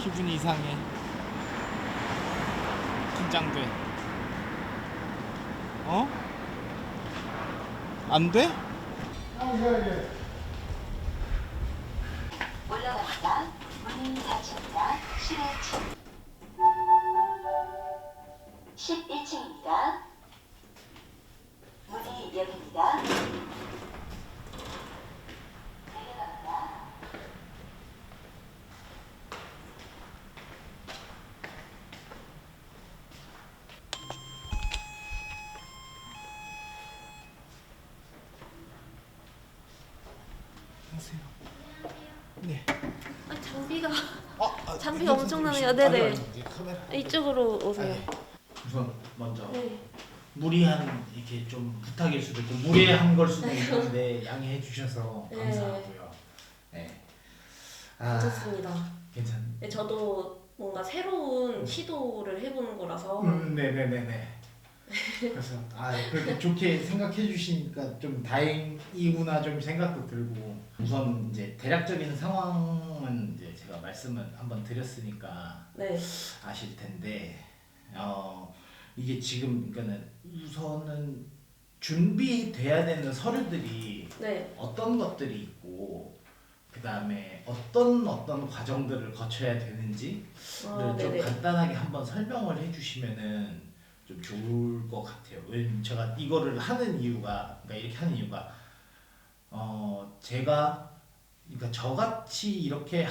기분이 이상해. 긴장돼. 어? 안 돼? 올라갑니다. 문이 닫힙니다. 실외 11층입니다. 문이 열립니다. 내려갑니다. 안녕하세요. 네. 장비가 아, 장비가 엄청나네요. 네네. 이쪽으로 오세요. 우선 먼저 네. 무리한 이렇게 좀 부탁일 수도 있고 무례한 걸 수도 있는데 양해해 주셔서 네. 감사하고요. 네. 괜찮습니다. 괜찮. 네, 저도 뭔가 새로운 시도를 해보는 거라서 네네네네. 그래서 그렇게 좋게 생각해 주시니까 좀 다행이구나 좀 생각도 들고 우선 이제 대략적인 상황은 이제 제가 말씀을 한번 드렸으니까 네. 아실 텐데 이게 지금 그러니까는 우선은 준비돼야 되는 서류들이 네. 어떤 것들이 있고 그 다음에 어떤 과정들을 거쳐야 되는지를 좀 네네. 간단하게 한번 설명을 해주시면은 좀 좋을 것 같아요. 왜냐면 제가 이거를 하는 이유가 그러니까 이렇게 하는 이유가 제가 그러니까 저같이 이렇게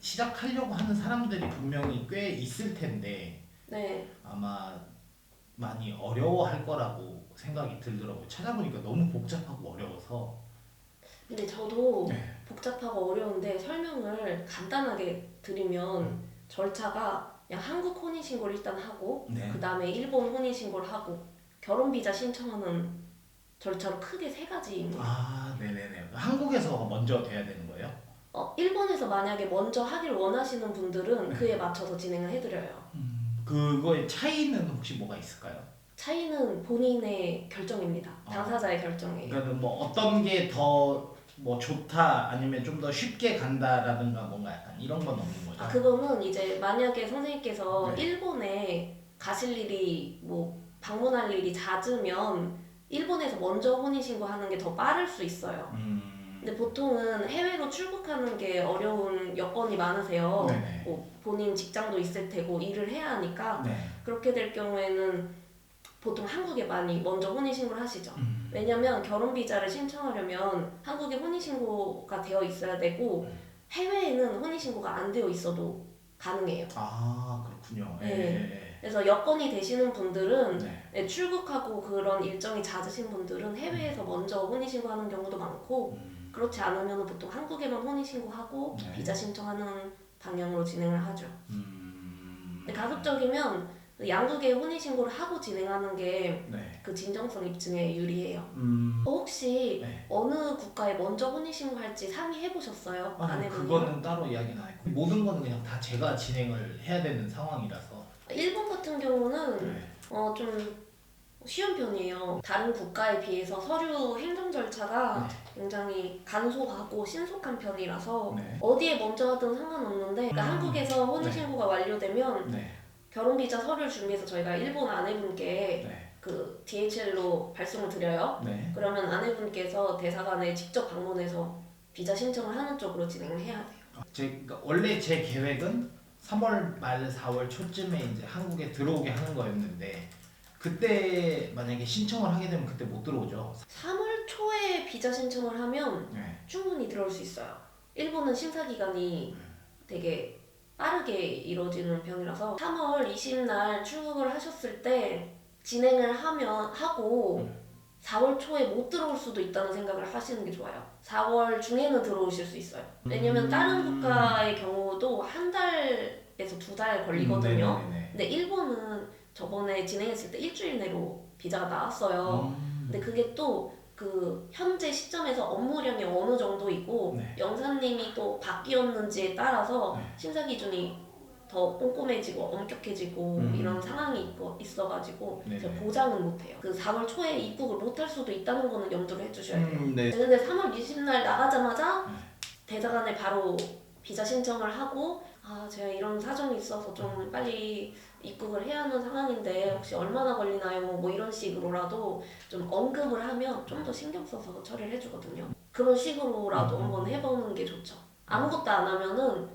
시작하려고 하는 사람들이 분명히 꽤 있을 텐데 네. 아마 많이 어려워할 거라고 생각이 들더라고요. 찾아보니까 너무 복잡하고 어려워서. 근데 저도 네. 복잡하고 어려운데 설명을 간단하게 드리면 절차가 그냥 한국 혼인신고를 일단 하고 네. 그 다음에 일본 혼인신고를 하고 결혼비자 신청하는 절차로 크게 세 가지입니다. 네네네. 한국에서 먼저 돼야 되는 거예요? 일본에서 만약에 먼저 하길 원하시는 분들은 그에 맞춰서 진행을 해드려요. 그거의 차이는 혹시 뭐가 있을까요? 차이는 본인의 결정입니다. 당사자의 결정이에요. 그러니까 뭐 어떤 게 더 뭐 좋다 아니면 좀 더 쉽게 간다라든가 뭔가 약간 이런 건 없는 거죠? 그거는 이제 만약에 선생님께서 네. 일본에 가실 일이 뭐 방문할 일이 잦으면 일본에서 먼저 혼인신고하는 게 더 빠를 수 있어요. 근데 보통은 해외로 출국하는 게 어려운 여건이 많으세요. 네네. 뭐 본인 직장도 있을 테고 일을 해야 하니까 네. 그렇게 될 경우에는 보통 한국에 많이 먼저 혼인신고를 하시죠. 왜냐면 결혼비자를 신청하려면 한국에 혼인신고가 되어 있어야 되고 해외에는 혼인신고가 안 되어 있어도 가능해요. 그렇군요. 네. 예. 그래서 여건이 되시는 분들은 네. 출국하고 그런 일정이 잦으신 분들은 해외에서 먼저 혼인신고하는 경우도 많고 그렇지 않으면 보통 한국에만 혼인신고하고 네. 비자 신청하는 방향으로 진행을 하죠. 근데 가급적이면 양국에 혼인신고를 하고 진행하는 게 그 네. 진정성 입증에 유리해요. 혹시 네. 어느 국가에 먼저 혼인신고할지 상의해 보셨어요? 아내분이랑? 그거는 따로 이야기는 안 했고 모든 거는 그냥 다 제가 진행을 해야 되는 상황이라서. 일본 같은 경우는 네. 좀 쉬운 편이에요. 다른 국가에 비해서 서류 행정 절차가 굉장히 간소하고 신속한 편이라서 네. 어디에 먼저 하든 상관없는데 그러니까 한국에서 혼인신고가 완료되면 네. 결혼비자 서류를 준비해서 저희가 일본 아내분께 네. 그 DHL로 발송을 드려요. 네. 그러면 아내분께서 대사관에 직접 방문해서 비자 신청을 하는 쪽으로 진행을 해야 돼요. 그러니까 원래 제 계획은 3월 말 4월 초쯤에 이제 한국에 들어오게 하는 거였는데 그때 만약에 신청을 하게 되면 그때 못 들어오죠. 3월 초에 비자 신청을 하면 네. 충분히 들어올 수 있어요. 일본은 심사 기간이 되게 빠르게 이루어지는 편이라서 3월 20날 출국을 하셨을 때 진행을 하고 4월 초에 못 들어올 수도 있다는 생각을 하시는 게 좋아요. 4월 중에는 들어오실 수 있어요. 왜냐면 다른 국가의 경우도 한 달에서 2달 걸리거든요. 근데 일본은 저번에 진행했을 때 일주일 내로 비자가 나왔어요. 근데 그게 또 그 현재 시점에서 업무량이 어느 정도이고 네. 영사님이 또 바뀌었는지에 따라서 네. 심사 기준이 더 꼼꼼해지고 엄격해지고 이런 상황이 있어가지고 네네. 제가 보장은 못해요. 그 4월 초에 입국을 못할 수도 있다는 거는 염두를 해주셔야 돼요. 네. 근데 3월 20날 나가자마자 대사관에 바로 비자 신청을 하고 제가 이런 사정이 있어서 좀 빨리 입국을 해야 하는 상황인데 혹시 얼마나 걸리나요? 뭐 이런 식으로라도 좀 언급을 하면 좀 더 신경 써서 처리를 해주거든요. 그런 식으로라도 한번 해보는 게 좋죠. 아무것도 안 하면은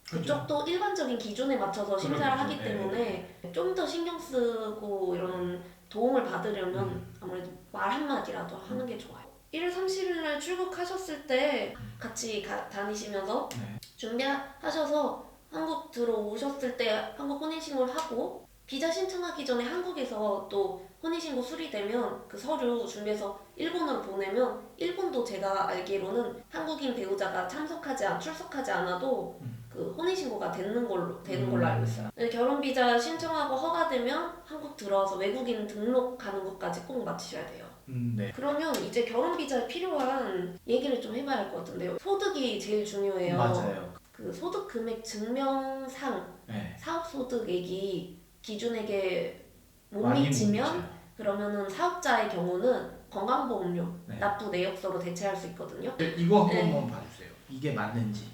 그쪽도 일반적인 기준에 맞춰서 심사를 그렇겠죠. 하기 때문에 좀 더 신경 쓰고 이런 도움을 받으려면 아무래도 말 한마디라도 하는 게 좋아요. 1월 30일 날 출국하셨을 때 같이 다니시면서 네. 준비하셔서 한국 들어오셨을 때 한국 혼인신고를 하고 비자 신청하기 전에 한국에서 또 혼인신고 수리되면 그 서류 준비해서 일본으로 보내면 일본도 제가 알기로는 한국인 배우자가 출석하지 않아도 그 혼인신고가 되는 걸로 알고 있어요. 결혼 비자 신청하고 허가되면 한국 들어와서 외국인 등록하는 것까지 꼭 마치셔야 돼요. 네. 그러면 이제 결혼 비자에 필요한 얘기를 좀 해봐야 할 것 같은데요. 소득이 제일 중요해요. 맞아요. 그 소득 금액 증명상 네. 사업소득액이 기준액에 못 많이 미치면 묻죠. 그러면은 사업자의 경우는 건강보험료 네. 납부 내역서로 대체할 수 있거든요. 이거 한 네. 번만 봐주세요. 이게 맞는지.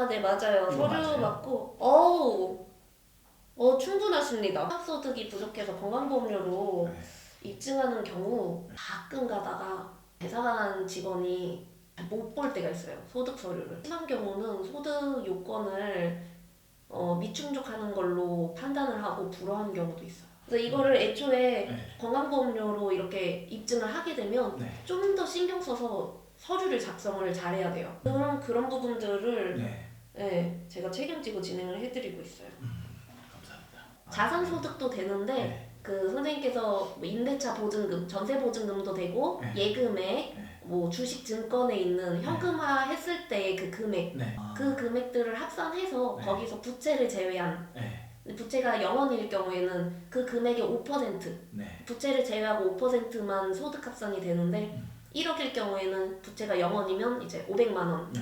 네 맞아요. 이거 서류 맞아요? 받고 충분하십니다. 사업소득이 부족해서 건강보험료로 네. 입증하는 경우 가끔 가다가 대사관 직원이 못 볼 때가 있어요. 소득 서류를. 심한 경우는 소득 요건을 미충족하는 걸로 판단을 하고 불허하는 경우도 있어요. 그래서 이거를 애초에 네. 건강보험료로 이렇게 입증을 하게 되면 네. 좀 더 신경 써서 서류를 작성을 잘해야 돼요. 그런 부분들을 네. 네, 제가 책임지고 진행을 해드리고 있어요. 감사합니다. 자산소득도 되는데 네. 그 선생님께서 뭐 임대차 보증금, 전세 보증금도 되고 네. 예금액, 네. 뭐 주식 증권에 있는 현금화 했을 때의 그 금액, 네. 그 금액들을 합산해서 네. 거기서 부채를 제외한 네. 부채가 0원일 경우에는 그 금액의 5%, 네. 부채를 제외하고 5%만 소득 합산이 되는데 1억일 경우에는 부채가 0원이면 이제 500만 원 네.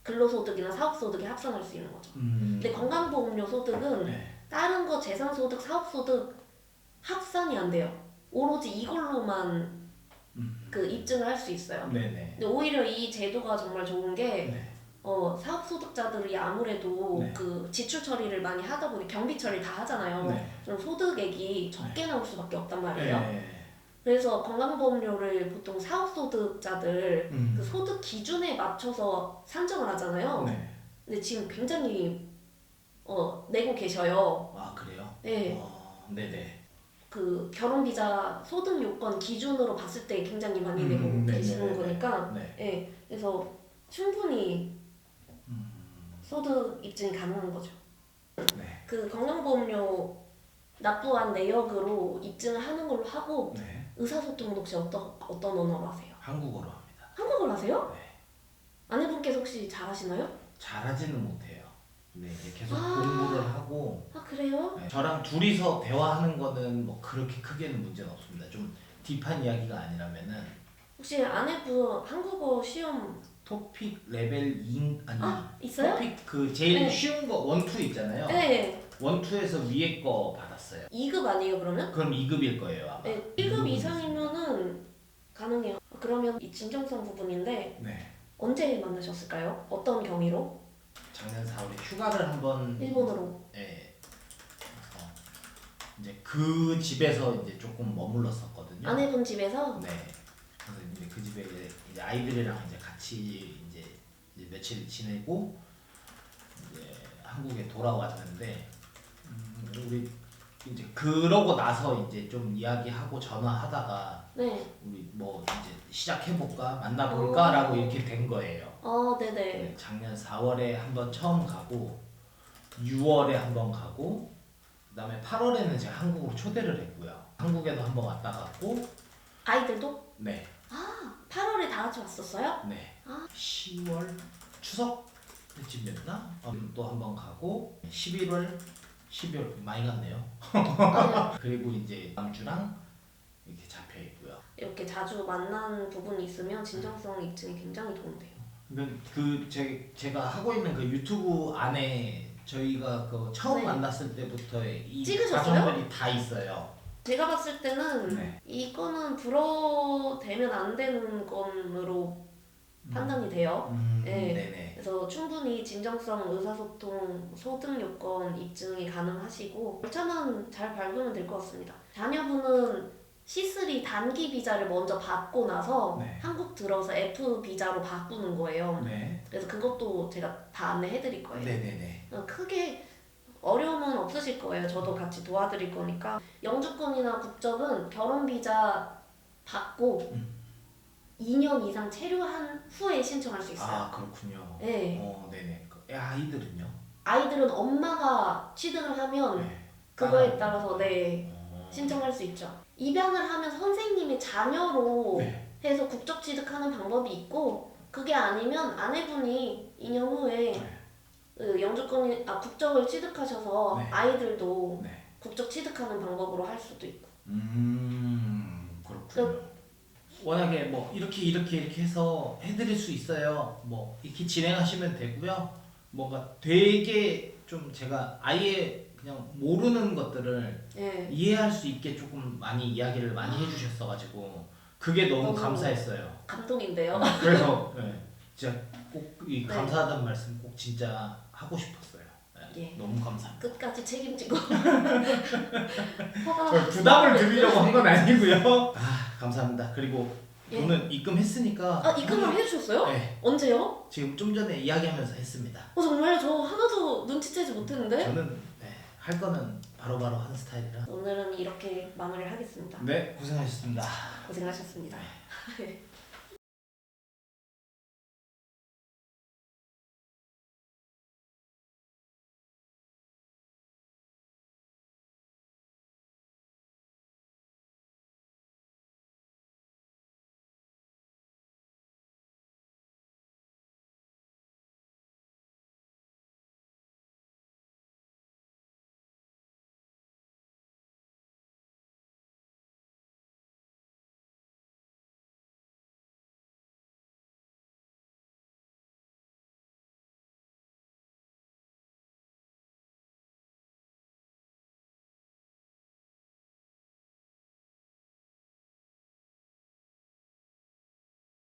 근로소득이나 사업소득에 합산할 수 있는 거죠. 근데 건강보험료 소득은 네. 다른 거 재산소득, 사업소득 합산이 안 돼요. 오로지 이걸로만 그 입증을 할 수 있어요. 네네. 근데 오히려 이 제도가 정말 좋은 게 네. 사업소득자들이 아무래도 네. 그 지출 처리를 많이 하다 보니 경비 처리 다 하잖아요. 네. 그럼 소득액이 적게 나올 수밖에 없단 말이에요. 네. 그래서 건강보험료를 보통 사업소득자들 음. 그 소득 기준에 맞춰서 산정을 하잖아요. 네. 근데 지금 굉장히 내고 계셔요. 아 그래요? 네. 네네. 그 결혼 비자 소득 요건 기준으로 봤을 때 굉장히 많이 내고 계시는 네네네. 거니까. 네. 네. 그래서 충분히 소득 입증이 가능한 거죠. 네. 그 건강보험료 납부한 내역으로 입증을 하는 걸로 하고 네. 의사소통은 혹시 어떤 언어로 하세요? 한국어로 합니다. 한국어로 하세요? 네. 아내분께서 혹시 잘하시나요? 잘하지는 못해요. 네, 이제 계속 아. 공부를 하고 그래요? 네, 저랑 둘이서 대화하는 거는 뭐 그렇게 크게는 문제는 없습니다. 좀 딥한 이야기가 아니라면은 혹시 아내분 한국어 시험 토픽 레벨 2 아니 있어요? 토픽 그 제일 네. 쉬운 거 1, 2 있잖아요. 네. 1, 2에서 위에 거 받았어요. 2급 아니에요 그러면? 그럼 2급일 거예요 아마. 네. 1급 이상이면은 가능해요. 그러면 이 진정성 부분인데 네. 언제 만나셨을까요? 어떤 경위로? 작년 4월에 휴가를 한번 일본으로. 네. 그래서 이제 그 집에서 이제 조금 머물렀었거든요. 아내분 집에서? 네. 그래서 이제 그 집에 이제 아이들이랑 이제 같이 이제 며칠 지내고 이제 한국에 돌아왔는데 우리 이제 그러고 나서 이제 좀 이야기하고 전화하다가 네. 우리 뭐 이제 시작해볼까 만나볼까라고 이렇게 된 거예요. 네네. 네, 작년 4월에 한번 처음 가고 6월에 한번 가고 그다음에 8월에는 제가 한국으로 초대를 했고요. 한국에도 한번 왔다 갔고 아이들도? 네. 8월에 다 같이 왔었어요? 네. 아. 10월 추석 때쯤이었나? 또 한번 가고 11월 12월 많이 갔네요. 그리고 이제 다음 주랑 이렇게 잡혀 있고요. 이렇게 자주 만난 부분이 있으면 진정성 입증이 굉장히 도움돼요. 제가 하고 있는 그 유튜브 안에 저희가 그 처음 네. 만났을 때부터 이 찍으셨어요? 과정들이 다 있어요. 제가 봤을 때는 네. 이거는 불어대면 안 되는 건으로 판단이 돼요. 네. 네네. 그래서 충분히 진정성, 의사소통, 소득 요건 입증이 가능하시고 절차만 잘 밟으면 될 것 같습니다. 자녀분은 C3 단기 비자를 먼저 받고 나서 네. 한국 들어서 F 비자로 바꾸는 거예요. 네. 그래서 그것도 제가 다 안내해 드릴 거예요. 네네네. 크게 어려움은 없으실 거예요. 저도 같이 도와드릴 거니까. 영주권이나 국적은 결혼 비자 받고 2년 이상 체류한 후에 신청할 수 있어요. 아 그렇군요. 네. 네네. 아이들은요? 아이들은 엄마가 취득을 하면 네. 그거에 따라서 네 어. 신청할 수 있죠. 입양을 하면 선생님이 자녀로 네. 해서 국적 취득하는 방법이 있고 그게 아니면 아내분이 2년 후에 네. 국적을 취득하셔서 네. 아이들도 네. 국적 취득하는 방법으로 할 수도 있고. 그렇군요. 워낙에 뭐 이렇게 해서 해드릴 수 있어요. 뭐 이렇게 진행하시면 되고요. 뭔가 되게 좀 제가 아예 그냥 모르는 것들을 예. 이해할 수 있게 조금 많이 이야기를 많이 해주셨어가지고 그게 너무 너무 감사했어요. 감동인데요. 그래서 진짜 꼭 이 네. 감사하다는 말씀 꼭 진짜 하고 싶었어요. 예. 너무 감사합니다. 끝까지 책임지고. 저 부담을 드리려고 한 건 아니고요. 감사합니다. 그리고 예. 돈은 입금했으니까. 입금을 해주셨어요? 네. 언제요? 지금 좀 전에 이야기하면서 했습니다. 정말요? 저 하나도 눈치채지 못했는데? 저는 할 거는 바로바로 하는 스타일이라. 오늘은 이렇게 마무리를 하겠습니다. 네, 고생하셨습니다. 고생하셨습니다. 네.